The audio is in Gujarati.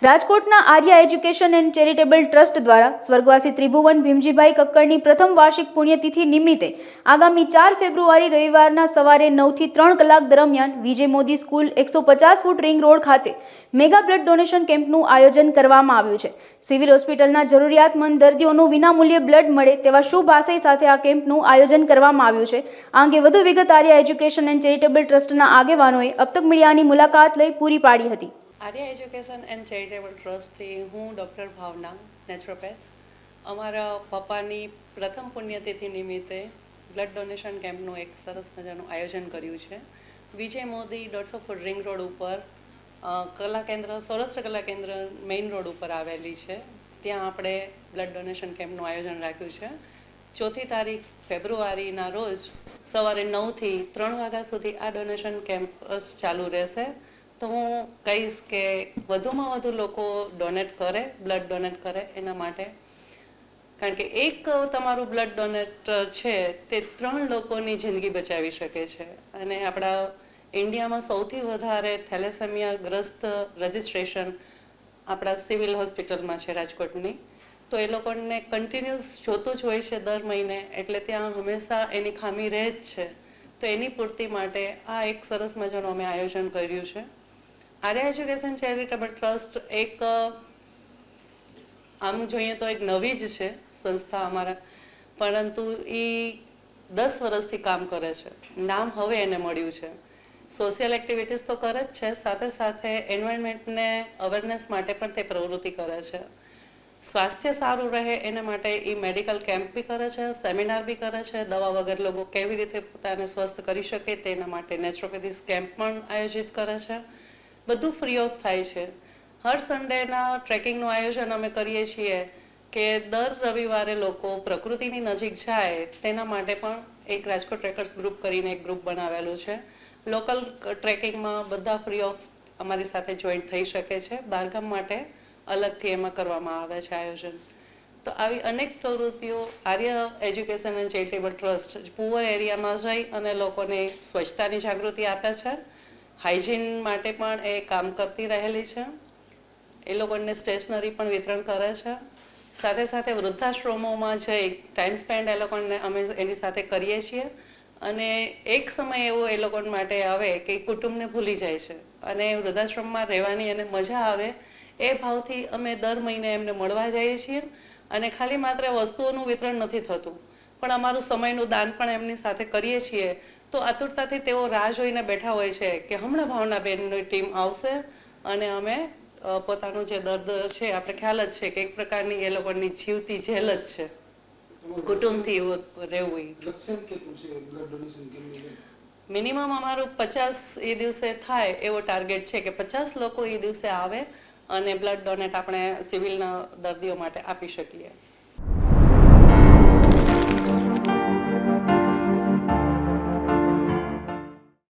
રાજકોટના Arya education and charitable trust દ્વારા સ્વર્ગવાસી ત્રિભુવન ભીમજીભાઈ કક્કડની પ્રથમ વાર્ષિક પુણ્યતિથિ નિમિત્તે આગામી 4 ફેબ્રુઆરી રવિવારના સવારે 9 થી 3 કલાક દરમિયાન Vijay Modi school 150 foot ring road ખાતે મેગા બ્લડ ડોનેશન કેમ્પનું આયોજન કરવામાં આવ્યું છે। સિવિલ હોસ્પિટલના જરૂરિયાતમંદ દર્દીઓનું વિનામૂલ્યે બ્લડ મળે તેવા શુભ આશય સાથે આ કેમ્પનું આયોજન કરવામાં આવ્યું છે। આ અંગે વધુ વિગત આર્યા એજ્યુકેશન એન્ડ ચેરિટેબલ ટ્રસ્ટના આગેવાનોએ અબતક મીડિયાની મુલાકાત લઈ પૂરી પાડી હતી। આર્યા એજ્યુકેશન એન્ડ ચેરિટેબલ ટ્રસ્ટથી હું ડૉક્ટર ભાવના નેચરોપેથ અમારા પપ્પાની પ્રથમ પુણ્યતિથિ નિમિત્તે બ્લડ ડોનેશન કેમ્પનું એક સરસ મજાનું આયોજન કર્યું છે। વિજય મોદી 150 ફૂટ રિંગ રોડ ઉપર કલા કેન્દ્ર સૌરાષ્ટ્ર કલા કેન્દ્ર મેઇન રોડ ઉપર આવેલી છે, ત્યાં આપણે બ્લડ ડોનેશન કેમ્પનું આયોજન રાખ્યું છે। 4મી તારીખ ફેબ્રુઆરીના રોજ સવારે 9 થી 3 વાગ્યા સુધી આ ડોનેશન કેમ્પ ચાલુ રહેશે। તો હું કહીશ કે વધુમાં વધુ લોકો ડોનેટ કરે, બ્લડ ડોનેટ કરે એના માટે, કારણ કે એક તમારું બ્લડ ડોનેટ છે તે 3 લોકોની જિંદગી બચાવી શકે છે। અને આપણા ઇન્ડિયામાં સૌથી વધારે થેલેસેમિયાગ્રસ્ત રજિસ્ટ્રેશન આપણા સિવિલ હોસ્પિટલમાં છે રાજકોટની, તો એ લોકોને કન્ટિન્યુઅસ જોતું જ હોય છે દર મહિને, એટલે ત્યાં હંમેશા એની ખામી રહે જ છે। તો એની પૂર્તિ માટે આ એક સરસ મજાનું અમે આયોજન કર્યું છે। આર્યા એજ્યુકેશન ચેરિટેબલ ટ્રસ્ટ એક આમ જોઈએ તો એક નવી જ છે સંસ્થા અમારા, પરંતુ એ 10 વર્ષથી કામ કરે છે। નામ હવે એને મળ્યું છે। સોશિયલ એક્ટિવિટીઝ તો કરે જ છે, સાથે સાથે એન્વાયરમેન્ટને અવેરનેસ માટે પણ તે પ્રવૃત્તિ કરે છે। સ્વાસ્થ્ય સારું રહે એના માટે એ મેડિકલ કેમ્પ બી કરે છે, સેમિનાર બી કરે છે, દવા વગર લોકો કેવી રીતે પોતાને સ્વસ્થ કરી શકે તેના માટે નેચરોપેથિક કેમ્પ પણ આયોજિત કરે છે। બધું ફ્રી ઓફ થાય છે। હર સન્ડેના ટ્રેકિંગનું આયોજન અમે કરીએ છીએ કે દર રવિવારે લોકો પ્રકૃતિની નજીક જાય તેના માટે પણ એક રાજકોટ ટ્રેકર્સ ગ્રુપ કરીને એક ગ્રુપ બનાવેલું છે। લોકલ ટ્રેકિંગમાં બધા ફ્રી ઓફ અમારી સાથે જોઈન્ટ થઈ શકે છે। બહારગામ માટે અલગથી એમાં કરવામાં આવે છે આયોજન। તો આવી અનેક પ્રવૃત્તિઓ Arya education and charitable trust poor એરિયામાં જઈ અને લોકોને સ્વચ્છતાની જાગૃતિ આપે છે, હાઇજીન માટે પણ એ કામ કરતી રહેલી છે। એ લોકોને સ્ટેશનરી પણ વિતરણ કરે છે, સાથે સાથે વૃદ્ધાશ્રમોમાં જઈ ટાઈમ સ્પેન્ડ એ લોકોને અમે એની સાથે કરીએ છીએ। અને એક સમય એવો એ લોકો માટે આવે કે કુટુંબને ભૂલી જાય છે અને વૃદ્ધાશ્રમમાં રહેવાની એને મજા આવે એ ભાવથી અમે દર મહિને એમને મળવા જઈએ છીએ। અને ખાલી માત્ર વસ્તુઓનું વિતરણ નથી થતું, પણ અમારું સમયનું દાન પણ એમની સાથે કરીએ છીએ। તો આતુરતાથી તેઓ રાહ જોઈને બેઠા હોય છે કે હમણાં ભાવનાબેનની ટીમ આવશે અને અમે પોતાનું જે દર્દ છે, આપણે ખ્યાલ જ છે કે એક પ્રકારની એ લોકોની જીવતી જેલ જ છે કુટુંબથી રહેવું। મિનિમમ અમારું 50 એ દિવસે થાય એવો ટાર્ગેટ છે કે 50 લોકો એ દિવસે આવે અને બ્લડ ડોનેટ આપણે સિવિલના દર્દીઓ માટે આપી શકીએ।